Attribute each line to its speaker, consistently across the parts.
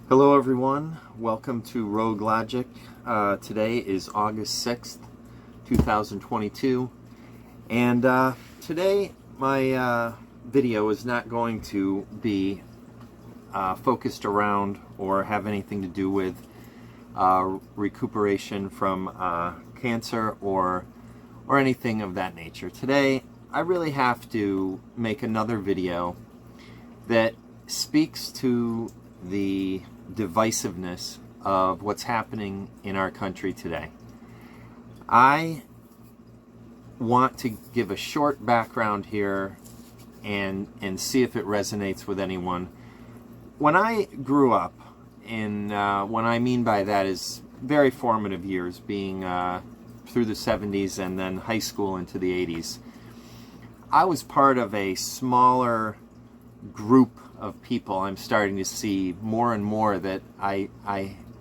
Speaker 1: Hello everyone, welcome to Rogue Logic. Today is August 6th, 2022, and today my video is not going to be focused around or have anything to do with recuperation from cancer or anything of that nature. Today I really have to make another video that speaks to the divisiveness of what's happening in our country today. I want to give a short background here and see if it resonates with anyone. When I grew up, and what I mean by that is very formative years, being through the 70s and then high school into the 80s, I was part of a smaller group of people. I'm starting to see more and more that I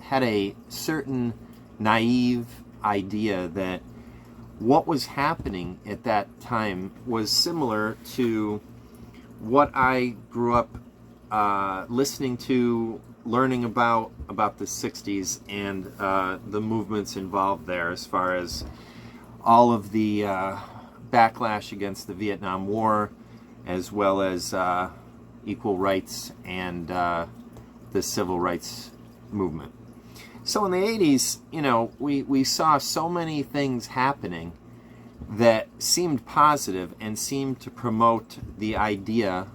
Speaker 1: had a certain naive idea that what was happening at that time was similar to what I grew up listening to, learning about the 60s and the movements involved there, as far as all of the backlash against the Vietnam War, as well as equal rights and the civil rights movement. So in the 80s, you know, we saw so many things happening that seemed positive and seemed to promote the idea,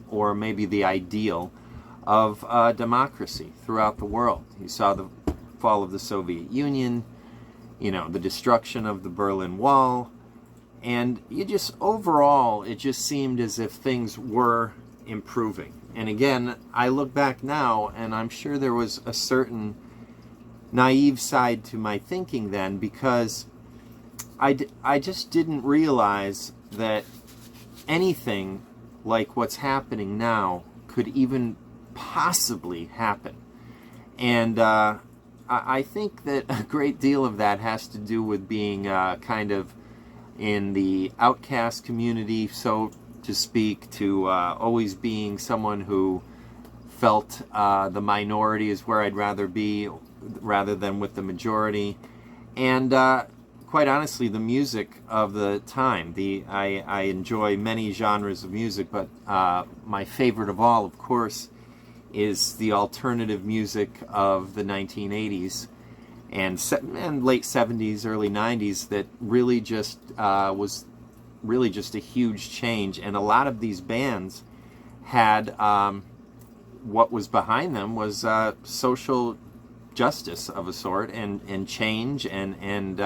Speaker 1: or maybe the ideal, of democracy throughout the world. You saw the fall of the Soviet Union, you know, the destruction of the Berlin Wall, and you just, overall, it just seemed as if things were improving. And again, I look back now and I'm sure there was a certain naive side to my thinking then, because I just didn't realize that anything like what's happening now could even possibly happen. And I think that a great deal of that has to do with being kind of in the outcast community, so to speak, to always being someone who felt the minority is where I'd rather be rather than with the majority. And quite honestly, the music of the time. I enjoy many genres of music, but my favorite of all, of course, is the alternative music of the 1980s and late 70s, early 90s, that really just was really just a huge change. And a lot of these bands had what was behind them was social justice of a sort, and change, and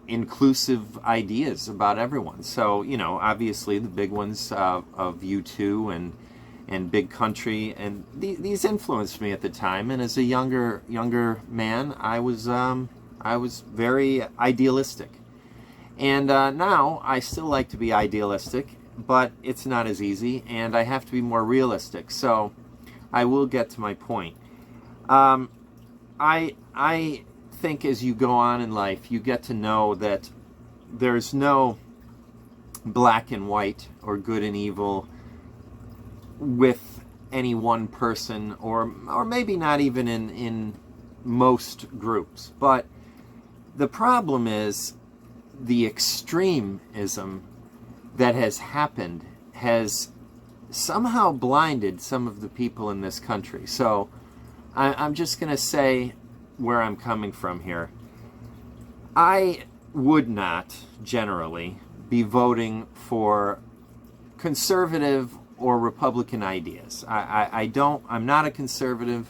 Speaker 1: inclusive ideas about everyone. So, you know, obviously the big ones of U2 and Big Country, and these influenced me at the time. And as a younger man, I was very idealistic. And now I still like to be idealistic, but it's not as easy, and I have to be more realistic. So I will get to my point. I think as you go on in life, you get to know that there's no black and white or good and evil with any one person, or maybe not even in most groups. But the problem is the extremism that has happened has somehow blinded some of the people in this country. So I'm just going to say where I'm coming from here. I would not generally be voting for conservative or Republican ideas. I'm not a conservative.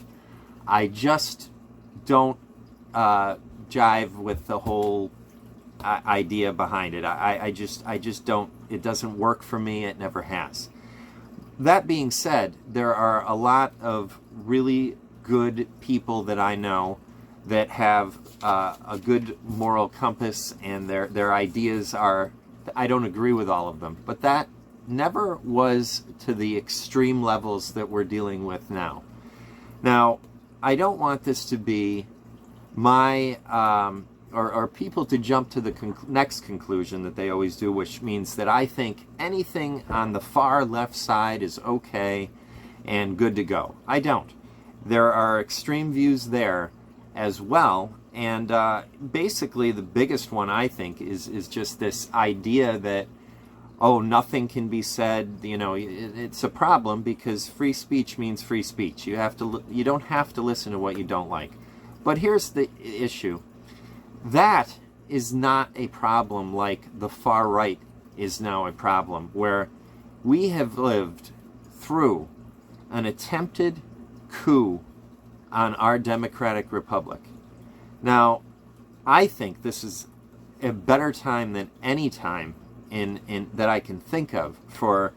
Speaker 1: I just don't jive with the whole idea behind it. I just don't. It doesn't work for me. It never has. That being said, there are a lot of really good people that I know that have a good moral compass, and their ideas are, I don't agree with all of them, but that never was to the extreme levels that we're dealing with now. Now, I don't want this to be my or people to jump to the next conclusion that they always do, which means that I think anything on the far left side is okay and good to go. I don't. there are extreme views there as well. And basically the biggest one, I think, is just this idea that, oh, nothing can be said. You know, it's a problem because free speech means free speech. You don't have to listen to what you don't like. But here's the issue. That is not a problem like the far right is now a problem, where we have lived through an attempted coup on our democratic republic. Now, I think this is a better time than any time in that I can think of for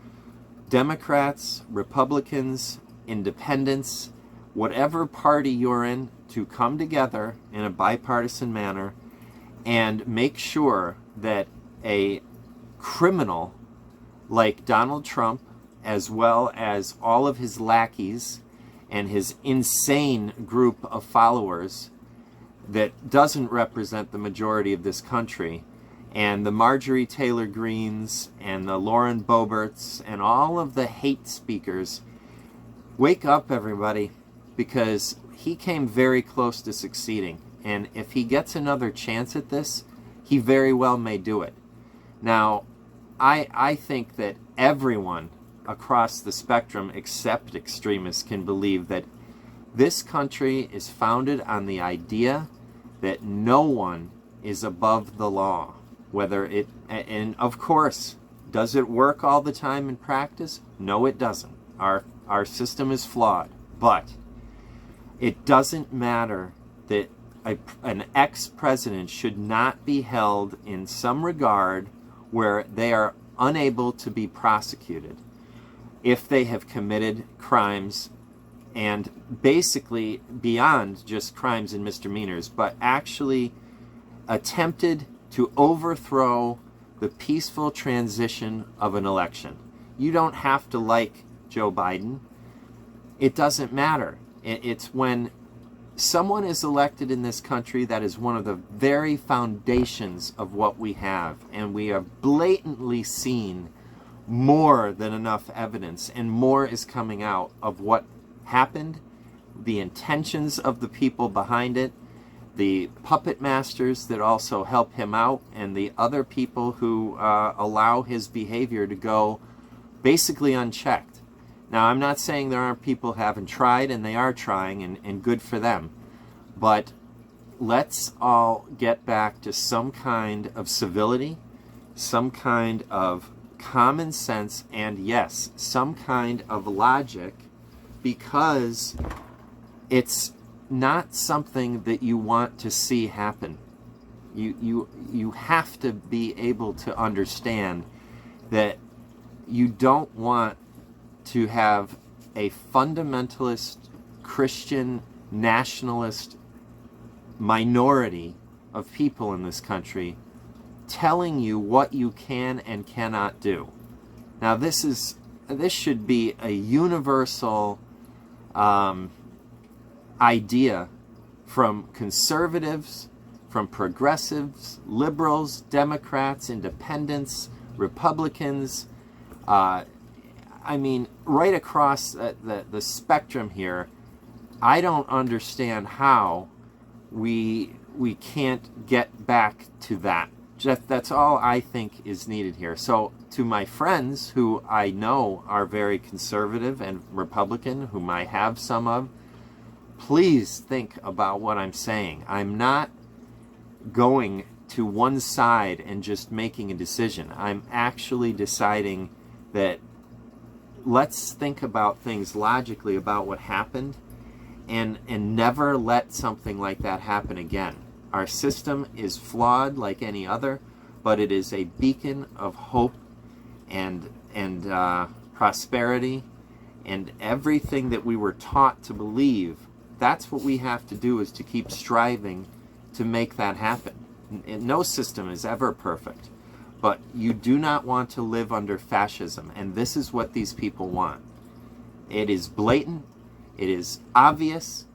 Speaker 1: Democrats, Republicans, independents, whatever party you're in, to come together in a bipartisan manner and make sure that a criminal like Donald Trump, as well as all of his lackeys and his insane group of followers that doesn't represent the majority of this country, and the Marjorie Taylor Greenes and the Lauren Boeberts and all of the hate speakers, wake up, everybody, because he came very close to succeeding. And if he gets another chance at this, he very well may do it. Now, I think that everyone across the spectrum, except extremists, can believe that this country is founded on the idea that no one is above the law. Whether it, and of course, does it work all the time in practice? No, it doesn't. Our system is flawed. But it doesn't matter that an ex-president should not be held in some regard where they are unable to be prosecuted if they have committed crimes, and basically beyond just crimes and misdemeanors, but actually attempted to overthrow the peaceful transition of an election. You don't have to like Joe Biden. It doesn't matter. It's when someone is elected in this country that is one of the very foundations of what we have, and we have blatantly seen more than enough evidence, and more is coming out of what happened, the intentions of the people behind it, the puppet masters that also help him out, and the other people who allow his behavior to go basically unchecked. Now, I'm not saying there aren't people who haven't tried, and they are trying, and good for them. But let's all get back to some kind of civility, some kind of common sense, and yes, some kind of logic, because it's not something that you want to see happen. You have to be able to understand that you don't want to have a fundamentalist Christian nationalist minority of people in this country telling you what you can and cannot do. Now, this should be a universal idea from conservatives, from progressives, liberals, Democrats, independents, Republicans. I mean, right across the spectrum here. I don't understand how we can't get back to that. That's all I think is needed here. So to my friends who I know are very conservative and Republican, whom I have some of, please think about what I'm saying. I'm not going to one side and just making a decision. I'm actually deciding that let's think about things logically about what happened, and never let something like that happen again. Our system is flawed like any other, but it is a beacon of hope and prosperity and everything that we were taught to believe. That's what we have to do, is to keep striving to make that happen. And no system is ever perfect, but you do not want to live under fascism, and this is what these people want. It is blatant, it is obvious,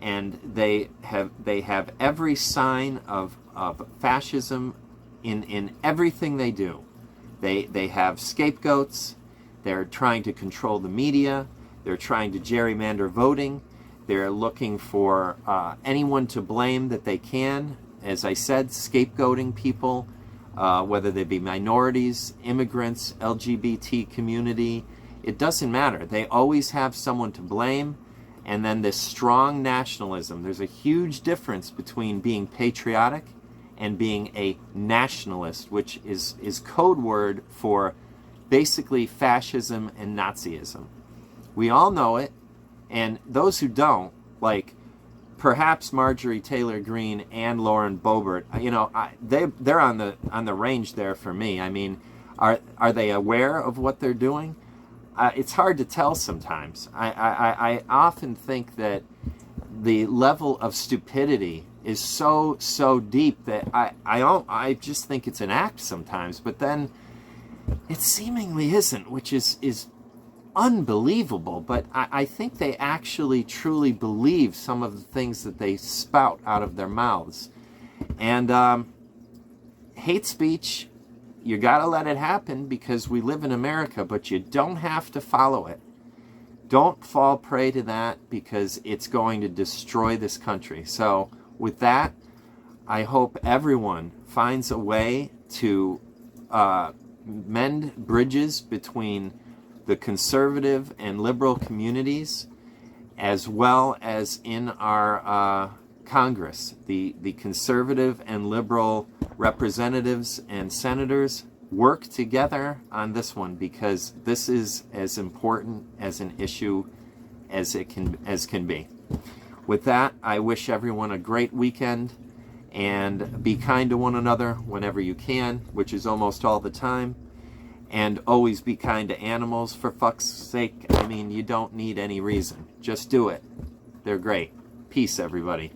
Speaker 1: and they have every sign of fascism in everything they do. They have scapegoats. They're trying to control the media. They're trying to gerrymander voting. They're looking for anyone to blame that they can. As I said, scapegoating people, whether they be minorities, immigrants, LGBT community. It doesn't matter. They always have someone to blame. And then this strong nationalism. There's a huge difference between being patriotic and being a nationalist, which is code word for basically fascism and Nazism. We all know it, and those who don't, like perhaps Marjorie Taylor Greene and Lauren Boebert, you know, they're on the range there for me. I mean, are they aware of what they're doing? It's hard to tell sometimes. I often think that the level of stupidity is so deep that I just think it's an act sometimes, but then it seemingly isn't, which is unbelievable. But I think they actually truly believe some of the things that they spout out of their mouths. And hate speech, you gotta let it happen because we live in America, but you don't have to follow it. Don't fall prey to that because it's going to destroy this country. So with that, I hope everyone finds a way to mend bridges between the conservative and liberal communities, as well as in our Congress. The conservative and liberal representatives and senators work together on this one, because this is as important as an issue as it can be. With that, I wish everyone a great weekend, and be kind to one another whenever you can, which is almost all the time. And always be kind to animals, for fuck's sake. I mean, you don't need any reason. Just do it. They're great. Peace, everybody.